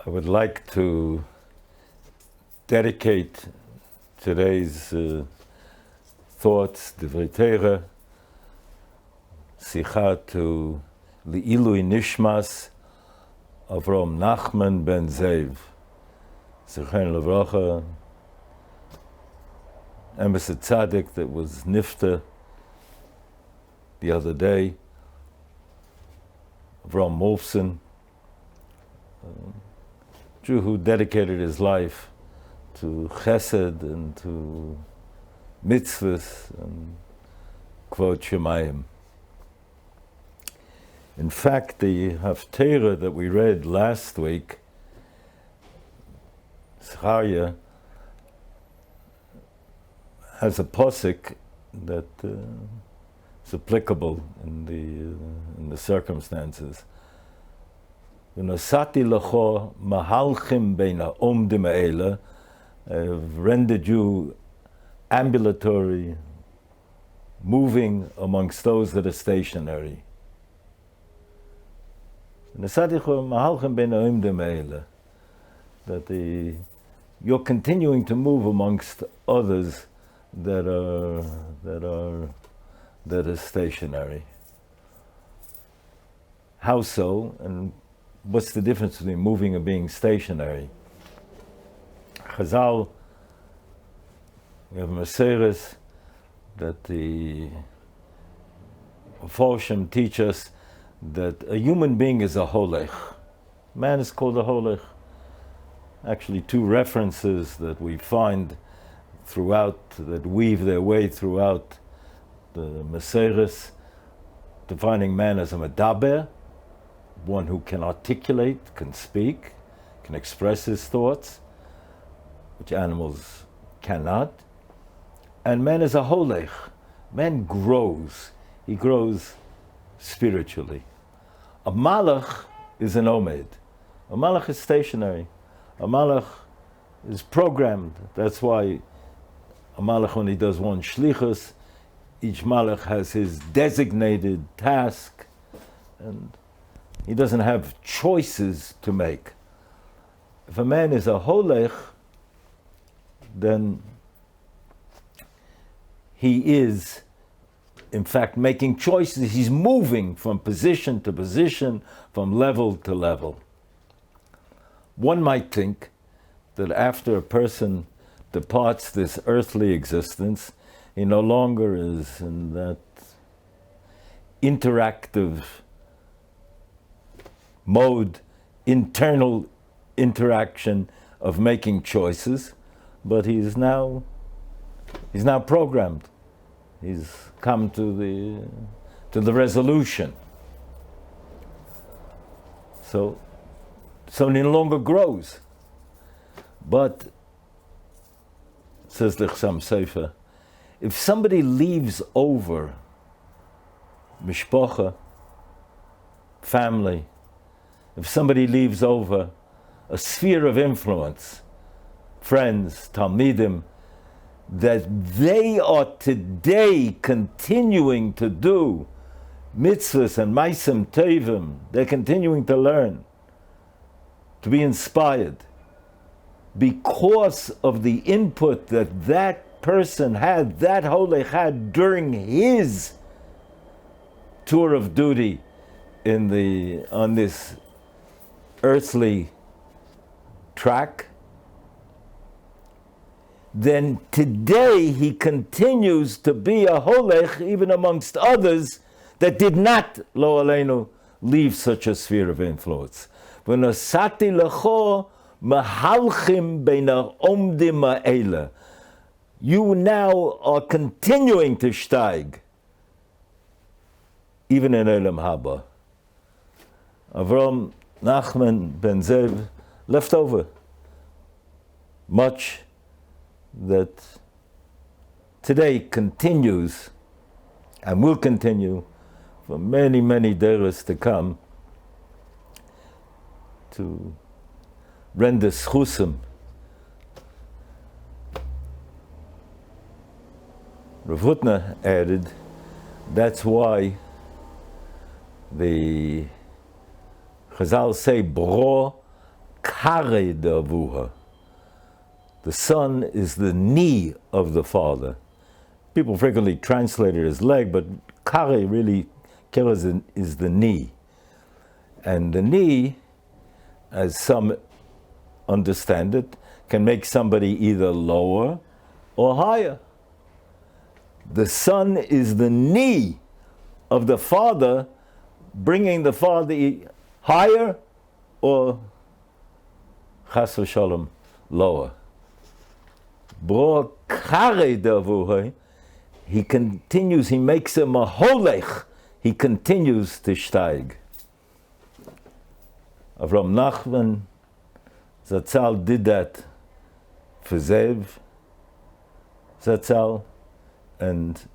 I would like to dedicate today's thoughts, Divrei Torah, Sicha to Li'ilui Nishmas Avram Nachman ben Zev, Zichron Levracha, Embassy Tzaddik that was Nifta the other day, Avram Wolfson, Jew who dedicated his life to chesed and to mitzvahs and quote Shemayim. In fact, the Haftarah that we read last week, Zechariah, has a posik that is applicable in the circumstances. V'nosati lecho mahalchim beina omdim ha'ela, I've rendered you ambulatory, moving amongst those that are stationary. V'nosati lecho mahalchim beina omdim ha'ela, that you're continuing to move amongst others that are stationary. How so? And what's the difference between moving and being stationary? Chazal, we have a Maseres that the Forshim teach us that a human being is a holech. Man is called a holech. Actually, two references that we find throughout, that weave their way throughout the Maseres, defining man as a medaber, one who can articulate, can speak, can express his thoughts, which animals cannot. And man is a holech. Man grows. He grows spiritually. A malach is an omed. A malach is stationary. A malach is programmed. That's why a malach, when he does one shlichus, each malach has his designated task, and he doesn't have choices to make. If a man is a holech, then he is, in fact, making choices. He's moving from position to position, from level to level. One might think that after a person departs this earthly existence, he no longer is in that interactive mode, internal interaction of making choices, but he's now programmed. He's come to the resolution. So he no longer grows. But, says the Chassam Sofer, if somebody leaves over mishpacha, family, if somebody leaves over a sphere of influence, friends, talmidim, that they are today continuing to do mitzvahs and ma'asim tovim, they're continuing to learn, to be inspired, because of the input that person had, that holech had during his tour of duty on this earthly track, then today he continues to be a holech even amongst others that did not, lo aleinu, leave such a sphere of influence. V'nosati lecho mahalchim beina omdim ha'ela. You now are continuing to steig, even in Olam Haba. Avram Nachman ben Zev left over much that today continues and will continue for many, many days to come to render schusim. Rav Hutner added, that's why the Chazal say, bro kare davuha. The son is the knee of the father. People frequently translate it as leg, but kare really is the knee. And the knee, as some understand it, can make somebody either lower or higher. The son is the knee of the father, bringing the father higher or chas v'shalom lower. Bro kare davuha, he continues, he makes him a holech, he continues to steig. Avram Nachman Zatzal did that for Zev Zatzal, and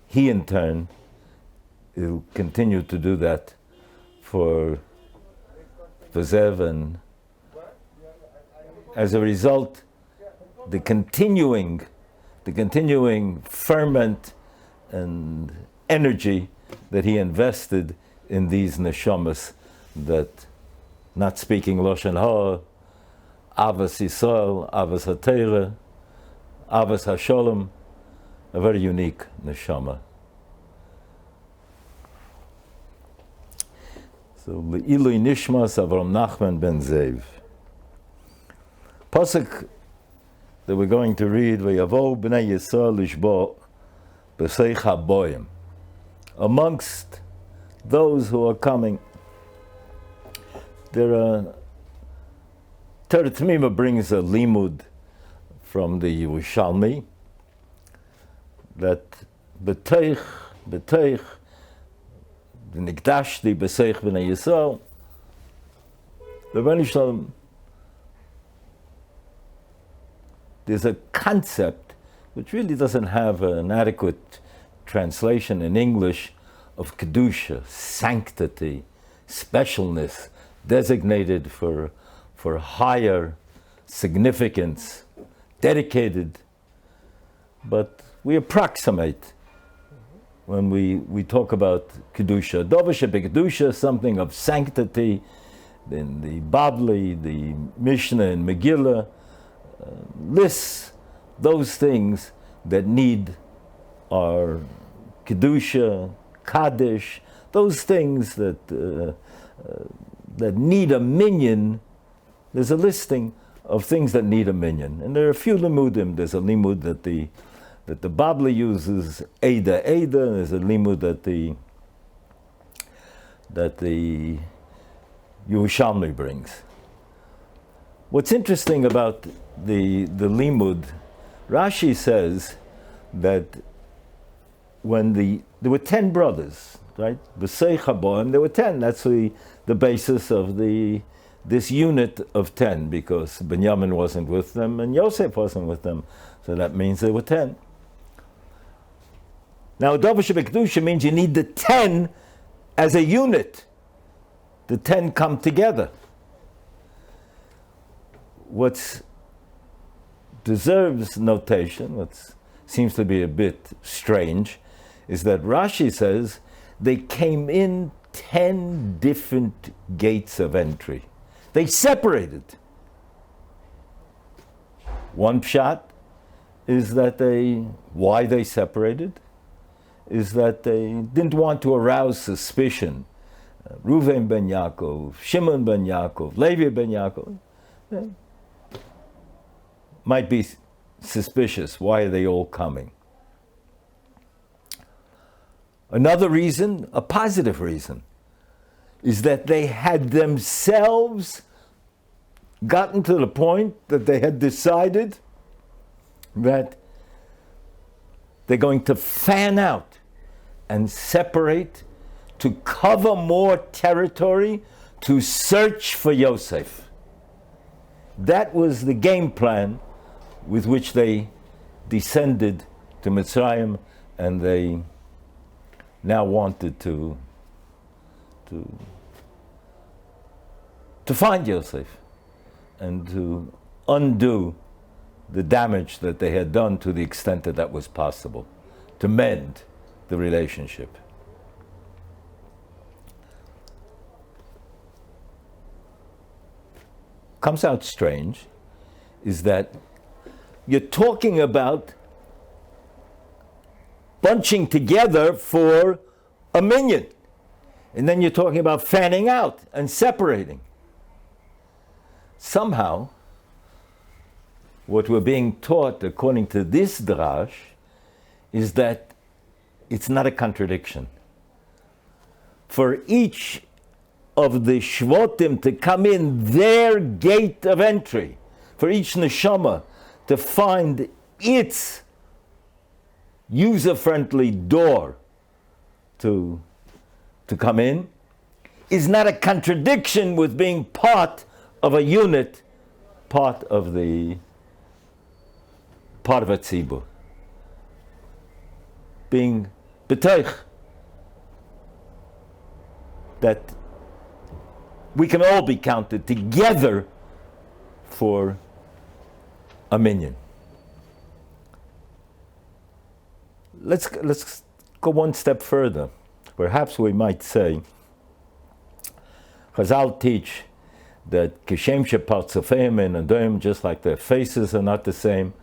he in turn will continue to do that for Zev, and as a result, the continuing ferment and energy that he invested in these neshamas, that not speaking Lashon Hara, Avas Yisrael, Avas HaTeirah, Avas HaSholem, a very unique neshama. So, Le'ilui Nishmas Avram Nachman ben Zev. Pasuk that we're going to read, V'yavo b'nei Yisrael lishbo b'seich haboyim. Amongst those who are coming, there are, Torah T'mima brings a limud from the Yerushalmi that b'teich, v'nikdashti b'seich b'nei Yisrael, Rebbeinu Shalom, there's a concept which really doesn't have an adequate translation in English of kedusha, sanctity, specialness, designated for higher significance, dedicated. But we approximate when we talk about kedusha. Dovish kedusha, something of sanctity. In the Babli, the Mishnah and Megillah lists those things that need our kedusha, kaddish, those things that need a minyan. There's a listing of things that need a minyan, and there are a few limudim. There's a limud that the Babli uses, Eda. There's a limud that the Yerushalmi brings. What's interesting about the limud, Rashi says that when there were 10 brothers, right? B'seich haboim, there were 10. That's the basis of this unit of 10, because Benjamin wasn't with them and Yosef wasn't with them, so that means there were 10. Now, Dovish B'kedusha means you need the 10 as a unit. The 10 come together. What deserves notation, what seems to be a bit strange, is that Rashi says they came in 10 different gates of entry. They separated. One pshat is that why they separated is that they didn't want to arouse suspicion. Reuven ben Yaakov, Shimon ben Yaakov, Levi ben Yaakov, might be suspicious. Why are they all coming? Another reason, a positive reason, is that they had themselves gotten to the point that they had decided that they're going to fan out and separate to cover more territory, to search for Yosef. That was the game plan with which they descended to Mitzrayim, and they now wanted to find Yosef and to undo the damage that they had done to the extent that that was possible, to mend the relationship. comes out strange is that you're talking about bunching together for a minyan. And then you're talking about fanning out and separating. Somehow, what we're being taught, according to this drash, is that it's not a contradiction. For each of the shvotim to come in their gate of entry, for each neshama to find its user-friendly door to come in, is not a contradiction with being part of a unit, part of a tzibur. Being betoich that we can all be counted together for a minyan. Let's go one step further. Perhaps we might say, Chazal teach that kishem shepartzufeim and adoim, just like their faces are not the same,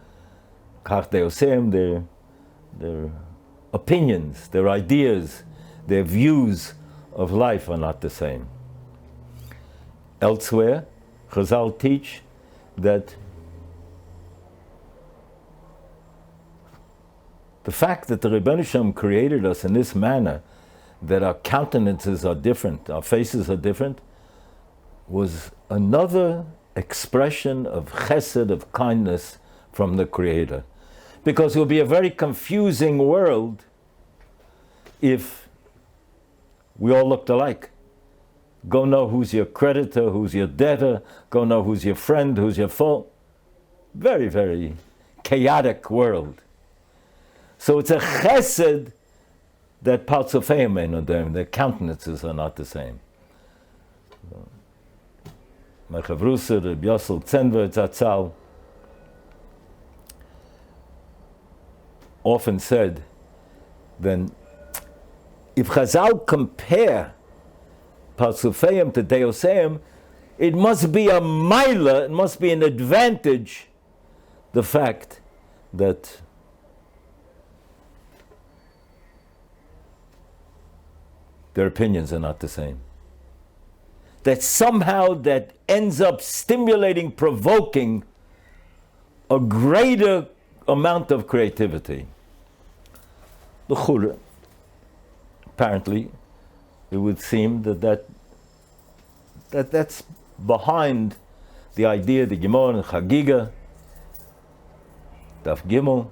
kach deoseim, their opinions, their ideas, their views of life are not the same. Elsewhere, Chazal teach that the fact that the Rebbeinu Shem created us in this manner, that our countenances are different, our faces are different, was another expression of chesed, of kindness from the Creator. Because it will be a very confusing world if we all looked alike. Go know who's your creditor, who's your debtor, go know who's your friend, who's your foe. Very, very chaotic world. So it's a chesed that partzufeim ein odem, their countenances are not the same. My chavrusa, Reb Yossel Zenver Zatzal, often said, then if Chazal compare partzufeim to deoseim, it must be a maila, it must be an advantage, the fact that their opinions are not the same. That somehow that ends up stimulating, provoking a greater amount of creativity. Apparently, it would seem that's behind the idea, the Gemara and Chagiga, Daf Gimel,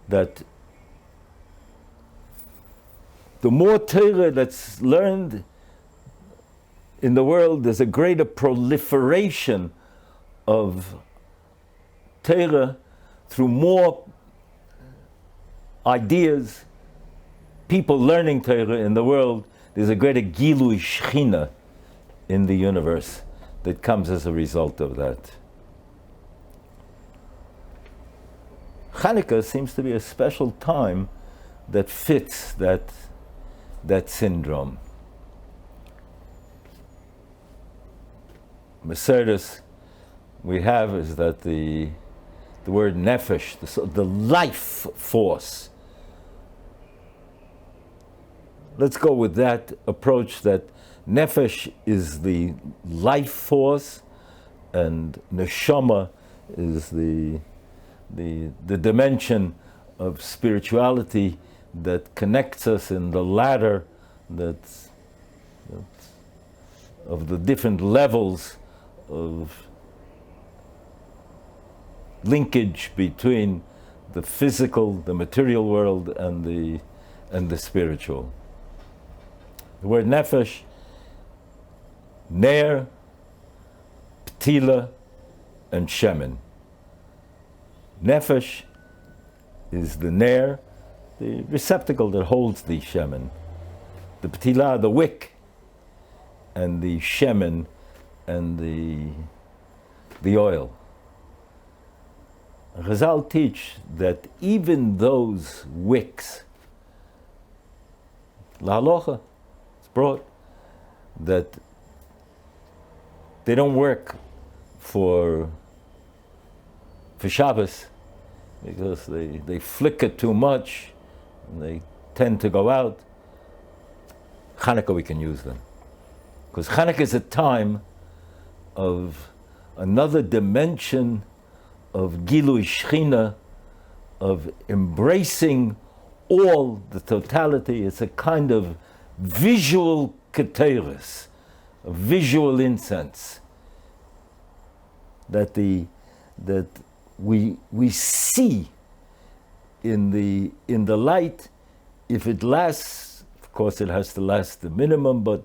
that the more Torah that's learned in the world, there's a greater proliferation of Torah through more ideas, people learning Torah in the world. There's a greater Gilui Shechina in the universe that comes as a result of that. Hanukkah seems to be a special time that fits that syndrome. Meserdes we have is that the word nefesh, the life force. Let's go with that approach, that nefesh is the life force and neshama is the dimension of spirituality that connects us in the ladder that's of the different levels of linkage between the physical, the material world, and the spiritual. The word nefesh, ner, ptila, and shemen. Nefesh is the ner, the receptacle that holds the shemen. The ptila, the wick, and the shemen, and the oil. Chazal teach that even those wicks, la halacha, it's brought, that they don't work for Shabbos because they flicker too much and they tend to go out. Hanukkah we can use them. Because Hanukkah is a time of another dimension of Gilui Shechina, of embracing all the totality. It's a kind of visual keteris, a visual incense that we see in the light. If it lasts, of course it has to last the minimum, but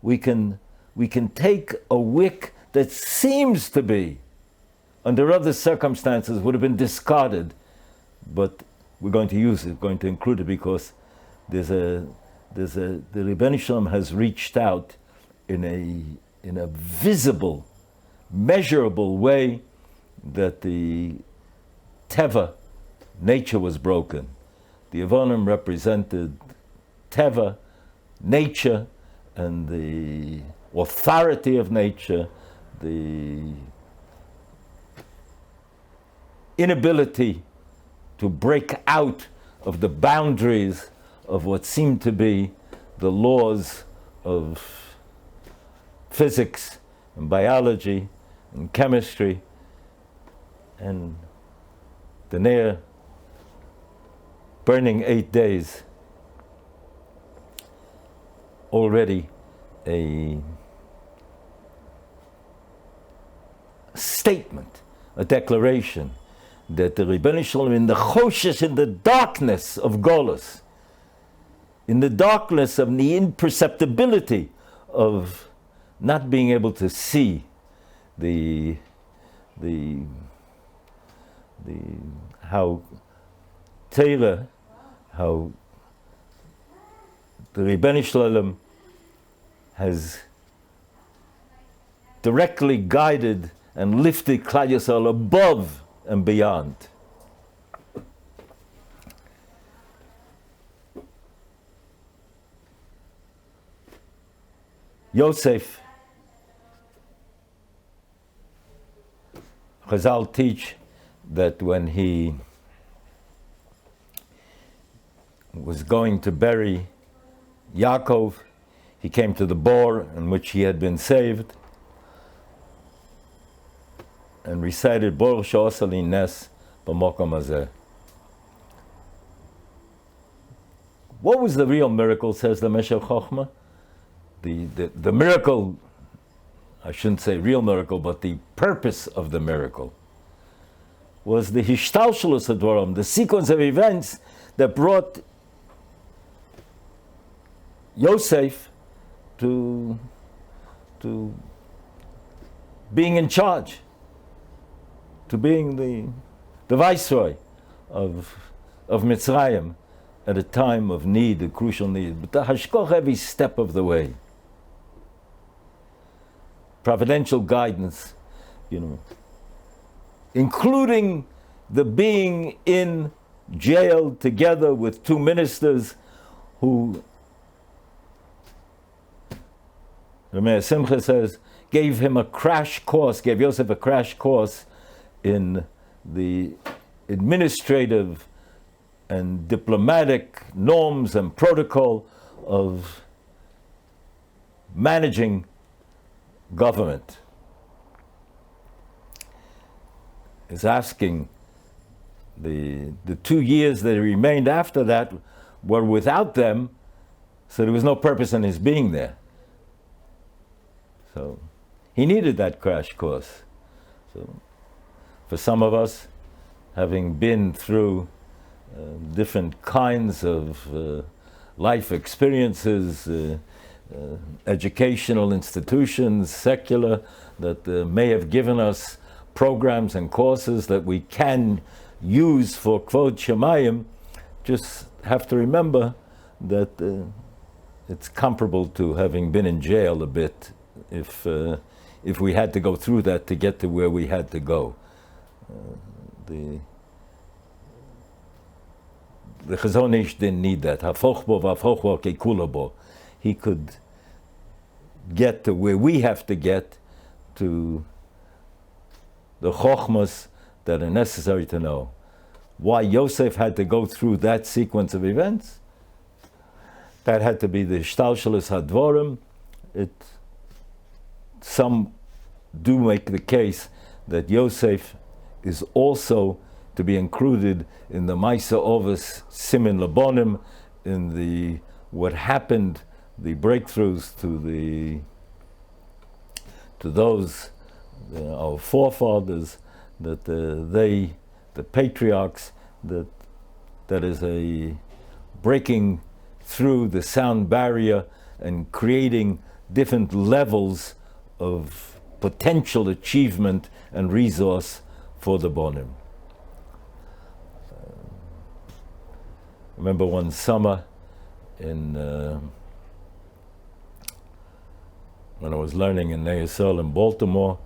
we can take a wick that seems to be, under other circumstances, would have been discarded, but we're going to use it, going to include it, because the Rebbeinu Shalom has reached out in a visible, measurable way that the Teva, nature, was broken. The Avonim represented Teva, nature, and the authority of nature, the inability to break out of the boundaries of what seemed to be the laws of physics and biology and chemistry, and the near burning 8 days, already a statement, a declaration that the Rebbeinu Shalom, in the choshesh, in the darkness of Golus, in the darkness of the imperceptibility of not being able to see the how Torah, how the Rebbeinu Shalom has directly guided and lifted Klal Yisrael above and beyond. Yosef, Chazal teach that when he was going to bury Yaakov, he came to the bore in which he had been saved and recited Baruch she'osa li nes b'makom hazeh. What was the real miracle, says the Meshech Chochmah? The miracle, I shouldn't say real miracle, but the purpose of the miracle was the hishtalshelus hadvarim, the sequence of events that brought Yosef to being in charge, to being the viceroy of Mitzrayim at a time of need, a crucial need. But the hashkoch every step of the way. Providential guidance, including the being in jail together with two ministers who, the Meir Simcha says, gave him a crash course, gave Yosef a crash course in the administrative and diplomatic norms and protocol of managing government. Is asking the 2 years that remained after that were without them, so there was no purpose in his being there. So he needed that crash course. So for some of us, having been through different kinds of life experiences, educational institutions, secular, that may have given us programs and courses that we can use for Kvod Shemayim, just have to remember that it's comparable to having been in jail a bit if we had to go through that to get to where we had to go. The Chazon Ish didn't need that. Hafoch bo v'hafoch bo kekula bo. He could get to where we have to get to the chokhmas that are necessary to know. Why Yosef had to go through that sequence of events? That had to be the shtalshelus hadvorim. Some do make the case that Yosef is also to be included in the Maisa Ovis Simin Labonim, in the what happened, the breakthroughs to those our forefathers, that the patriarchs, that is a breaking through the sound barrier and creating different levels of potential achievement and resource for the Bonim. Remember one summer when I was learning in ASL in Baltimore,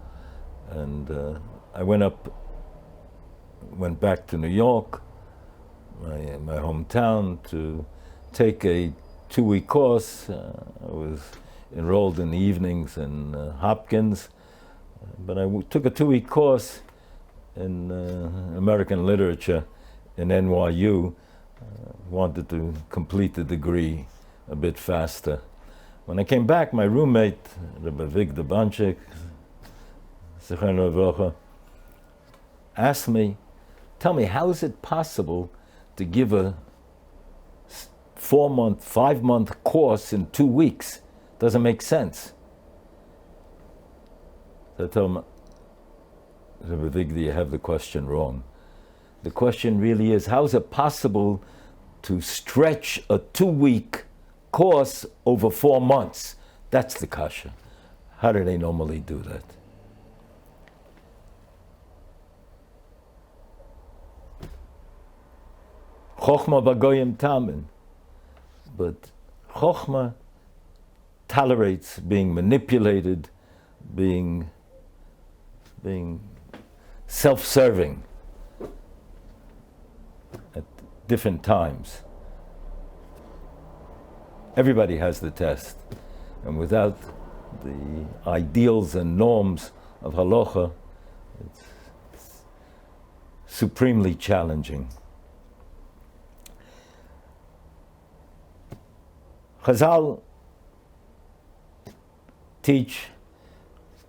and I went back to New York, my hometown, to take a 2-week course. I was enrolled in the evenings in Hopkins, but I took a 2-week course in American literature in NYU. Wanted to complete the degree a bit faster. When I came back, my roommate, Rabbi Vigda Banchik, Zechron Levracha, asked me, tell me, how is it possible to give a 4-month, 5-month course in 2 weeks? Doesn't make sense. So I told him, Rabbi Vigda, you have the question wrong. The question really is, how is it possible to stretch a 2-week course over 4 months? That's the kasha. How do they normally do that? Chochma bagoyim tamin. But chochma tolerates being manipulated, being self-serving at different times. Everybody has the test, and without the ideals and norms of halacha, it's supremely challenging. Chazal teach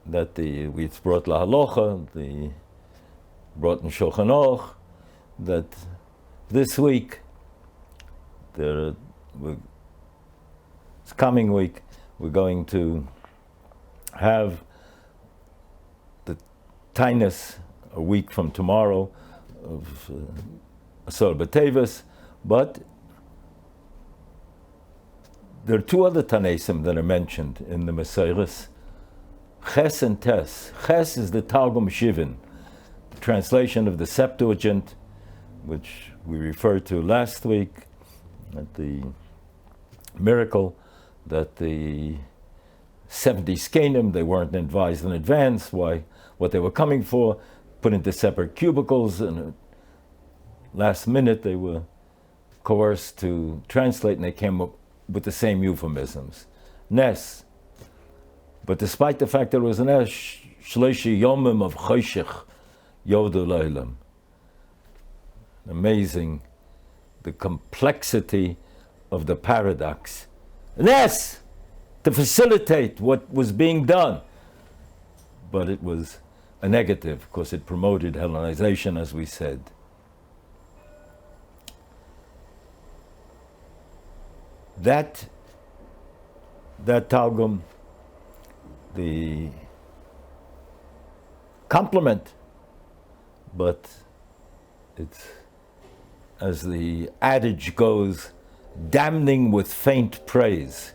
that it's brought la halacha, brought in Shulchan Aruch, that this week, this coming week, we're going to have the tainus, a week from tomorrow, of Asor B'Tevis, but there are 2 other Tanaisim that are mentioned in the Meseiros, Ches and Tes. Ches is the Targum Shivin, the translation of the Septuagint, which we referred to last week, at the miracle that the 70 Skenim, they weren't advised in advance what they were coming for, put into separate cubicles, and last minute they were coerced to translate, and they came up with the same euphemisms. Nes. But despite the fact that it was an Nes, Shleishi Yomim of Choshech, Yodu Leilam. Amazing, the complexity of the paradox. Nes! To facilitate what was being done. But it was a negative, because it promoted Hellenization, as we said. That Targum, the compliment, but it's, as the adage goes, damning with faint praise.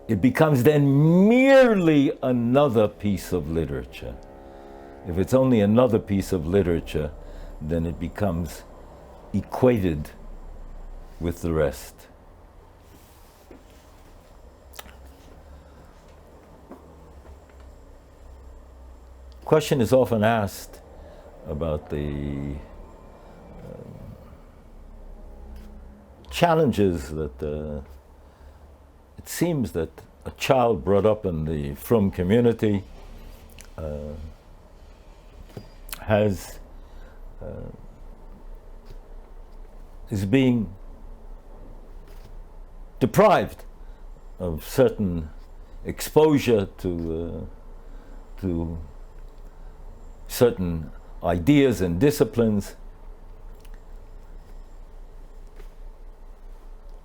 It becomes then merely another piece of literature. If it's only another piece of literature, then it becomes equated with the rest. Question is often asked about the challenges that it seems that a child brought up in the Frum community is being deprived of certain exposure to certain ideas and disciplines.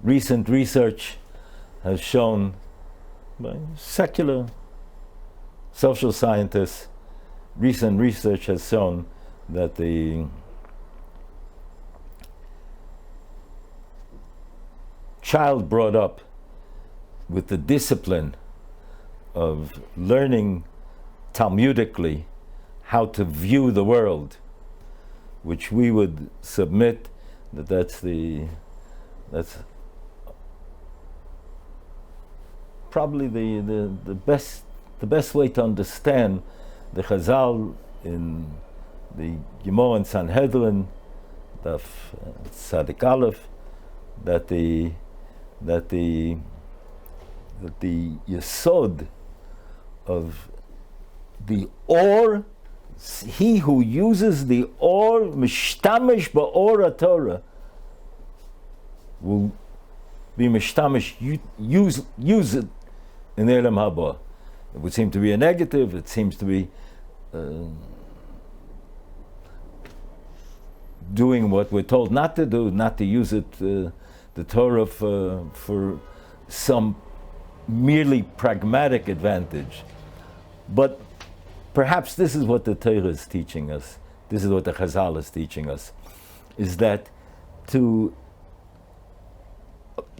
Recent research has shown by secular social scientists, recent research has shown that the child brought up with the discipline of learning Talmudically how to view the world, which we would submit that's probably the best way to understand the Chazal in the Gemara and Sanhedrin, Daf Tzadik Aleph, that the yesod of the or, he who uses the or, mishtamish ba'or Torah, will be mishtamish, use it in Elam Haba. It would seem to be a negative. It seems to be doing what we're told not to do, not to use it, the Torah for some merely pragmatic advantage. But perhaps this is what the Torah is teaching us, this is what the Chazal is teaching us, is that to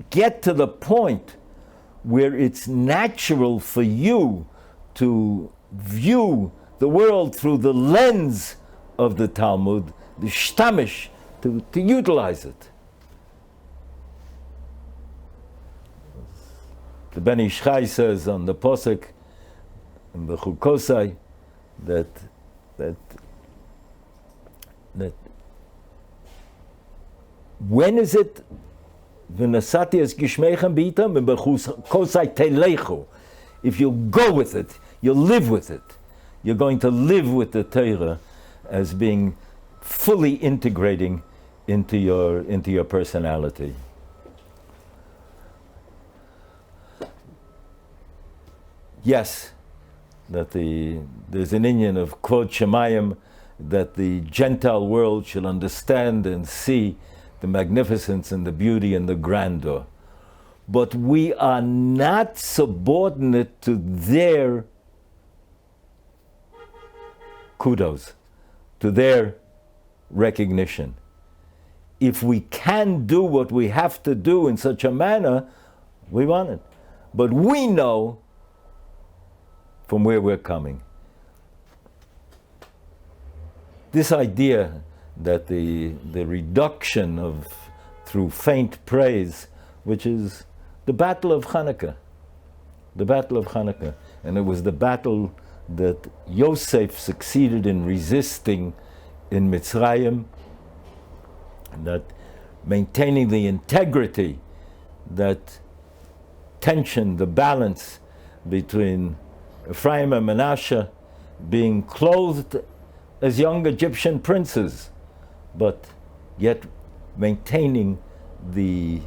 get to the point where it's natural for you to view the world through the lens of the Talmud, the shtamish, to utilize it. The Ben Ish Chai says on the Posek, in the Chukosai, that when is it v'nasati es gishmeichem b'itam v'bechukosai telechu, if you'll go with it, you'll live with it, you're going to live with the Torah as being fully integrating into your personality. Yes, that there's an inyan of Kvod Shemayim, that the Gentile world should understand and see the magnificence and the beauty and the grandeur. But we are not subordinate to their kudos, to their recognition. If we can do what we have to do in such a manner, we want it. But we know from where we're coming. This idea that the reduction of, through faint praise, which is the battle of Hanukkah, and it was the battle that Yosef succeeded in resisting in Mitzrayim, that maintaining the integrity, that tension, the balance between Ephraim and Manasseh being clothed as young Egyptian princes, but yet maintaining the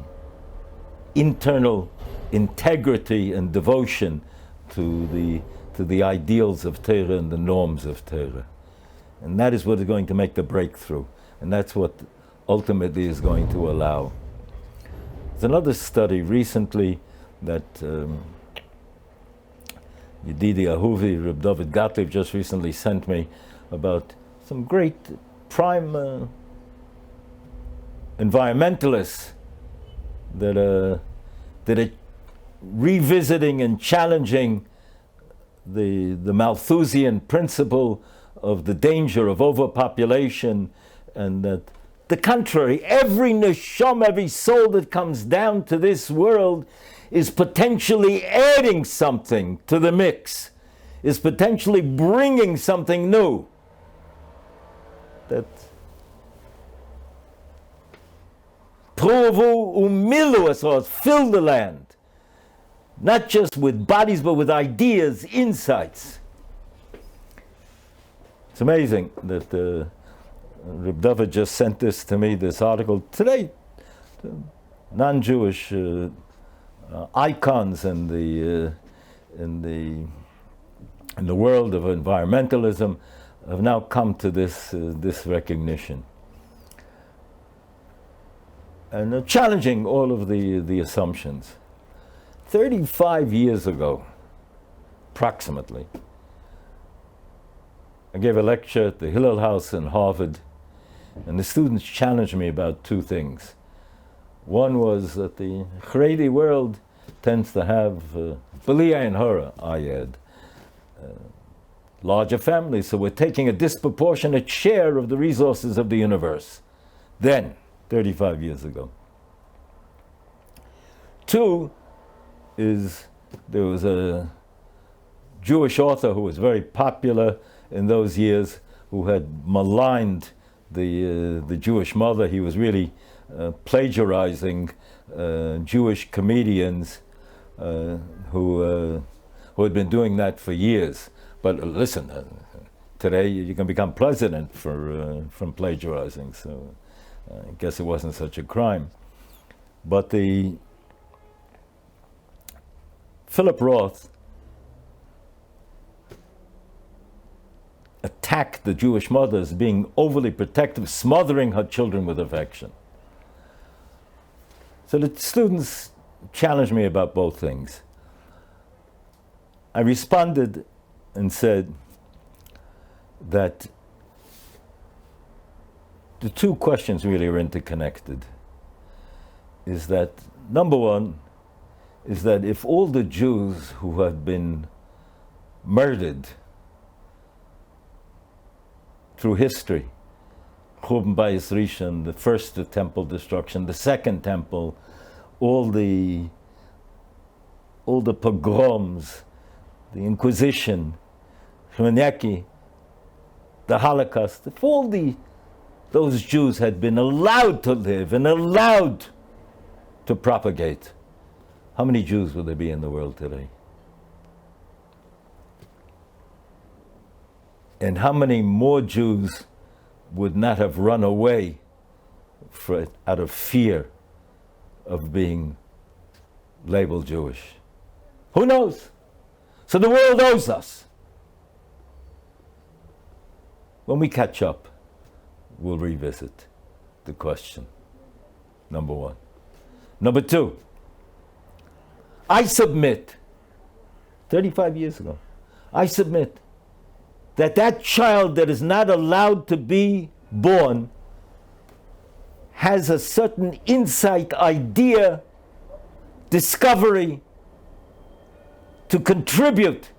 internal integrity and devotion to the ideals of Torah and the norms of Torah. And that is what is going to make the breakthrough. And that's what ultimately is going to allow. There's another study recently that Yedidi Ahuvi, Reb David Gottlieb, just recently sent me about some great prime environmentalists that are revisiting and challenging the Malthusian principle of the danger of overpopulation, and that the contrary, every neshama, every soul that comes down to this world is potentially adding something to the mix, is potentially bringing something new. That provu umilu as fill the land, not just with bodies but with ideas, insights. It's amazing that Reb David just sent this to me, this article today. Non-Jewish icons in the world of environmentalism have now come to this recognition, and challenging all of the assumptions. 35 years ago, approximately, I gave a lecture at the Hillel House in Harvard, and the students challenged me about two things. One was that the Haredi world tends to have, B'li Ein Hara, I add, larger families, so we're taking a disproportionate share of the resources of the universe. Then, 35 years ago. Two is there was a Jewish author who was very popular in those years who had maligned the Jewish mother. He was really plagiarizing Jewish comedians who had been doing that for years. But listen, today you can become president from plagiarizing, so I guess it wasn't such a crime. But the Philip Roth attacked the Jewish mother as being overly protective, smothering her children with affection. So the students challenged me about both things. I responded and said that the two questions really are interconnected. Is that, number one, is that if all the Jews who have been murdered through history, Churban Bayis Rishon, the first temple destruction, the second temple, all the pogroms, the Inquisition, Chmielnicki, the Holocaust, if all those Jews had been allowed to live and allowed to propagate, how many Jews would there be in the world today? And how many more Jews would not have run away out of fear of being labeled Jewish? Who knows? So the world owes us. When we catch up, we'll revisit the question, number one. Number two, I submit, 35 years ago, I submit that child that is not allowed to be born has a certain insight, idea, discovery to contribute.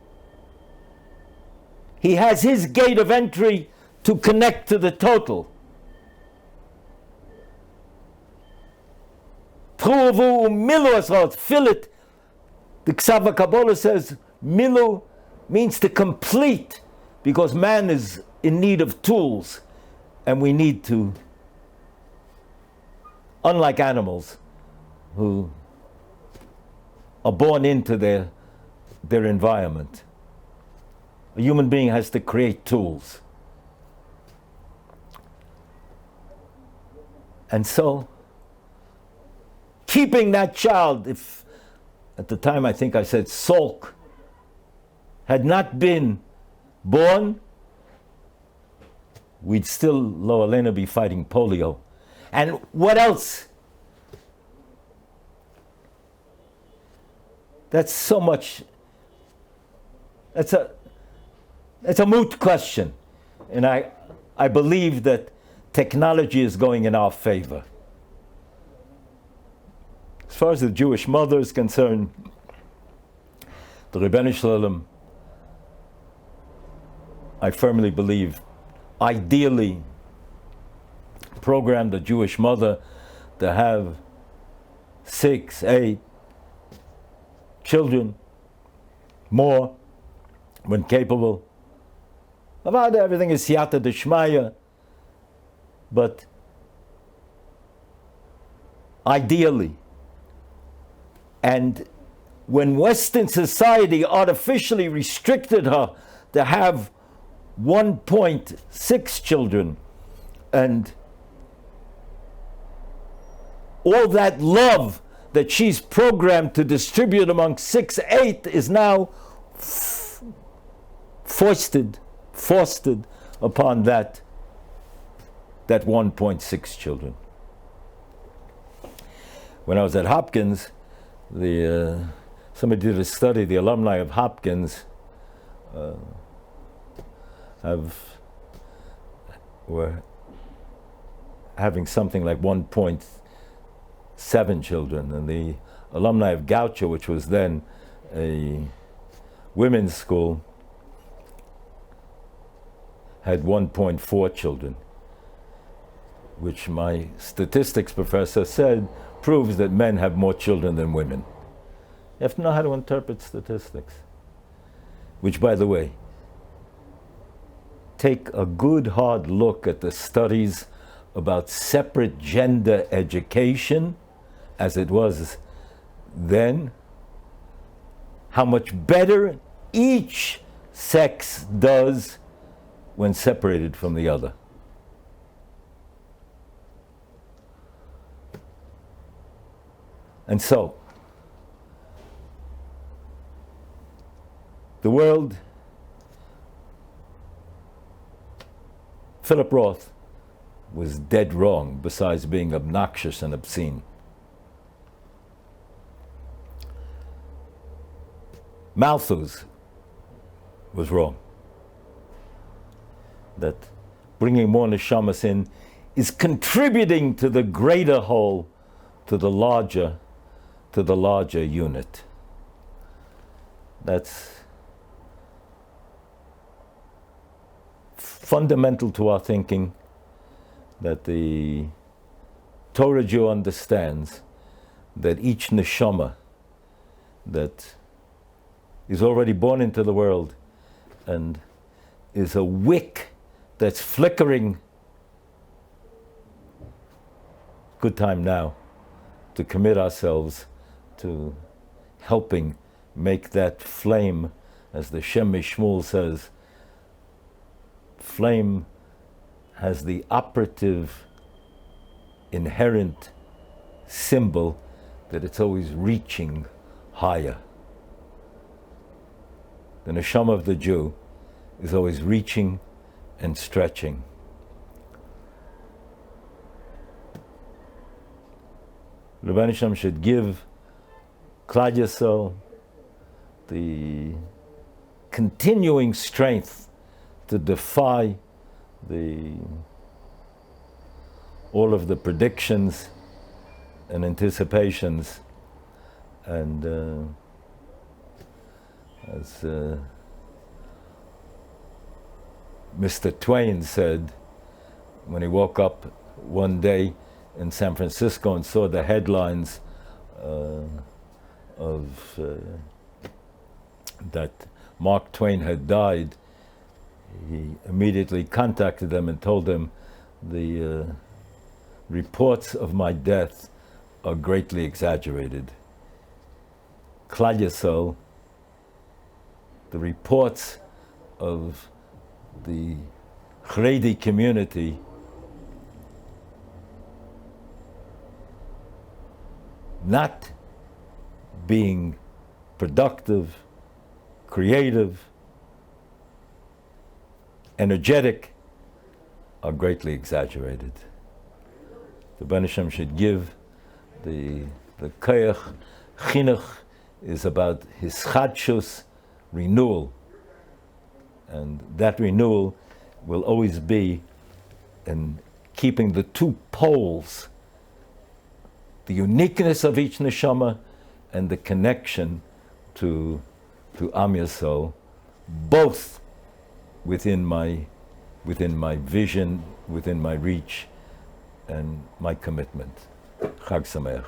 He has his gate of entry to connect to the total. Fill it. The Ksava Kabbalah says, milu means to complete, because man is in need of tools, and we need to, unlike animals who are born into their environment, a human being has to create tools. And so, keeping that child, if at the time I think I said Salk had not been born, we'd still, lo alena, be fighting polio. And what else? That's so much, that's a moot question. And I believe that technology is going in our favor. As far as the Jewish mother is concerned, the Rebbeinu Shalom, I firmly believe, ideally programmed the Jewish mother to have 6, 8 children, more, when capable. About everything is siyata d'shmaya, but ideally. And when Western society artificially restricted her to have 1.6 children, and all that love that she's programmed to distribute among 6-8 is now foisted upon that 1.6 children. When I was at Hopkins, somebody did a study. The alumni of Hopkins were having something like 1.7 children, and the alumni of Gaucho, which was then a women's school, had 1.4 children, which my statistics professor said proves that men have more children than women. You have to know how to interpret statistics. Which, by the way, take a good hard look at the studies about separate gender education as it was then, how much better each sex does when separated from the other. And so, the world, Philip Roth was dead wrong, besides being obnoxious and obscene. Malthus was wrong. That bringing more neshamas in is contributing to the greater whole, to the larger unit. That's fundamental to our thinking, that the Torah Jew understands that each neshama that is already born into the world and is a wick that's flickering. Good time now to commit ourselves to helping make that flame, as the Shem Mishmul says, flame has the operative inherent symbol that it's always reaching higher. The neshama of the Jew is always reaching and stretching. Rebbeinu Shem should give Klal Yisrael the continuing strength to defy all of the predictions and anticipations, and as Mr. Twain said when he woke up one day in San Francisco and saw the headlines of that Mark Twain had died, he immediately contacted them and told them the reports of my death are greatly exaggerated. Klal Yisrael, the reports of the Haredi community not being productive, creative, energetic, are greatly exaggerated. The Rebbeinu Shem should give the koyach. Chinuch is about hischadshus, renewal, and that renewal will always be in keeping the two poles, the uniqueness of each neshama and the connection to Am Yisrael, both within my vision, within my reach, and my commitment. Chag Sameach.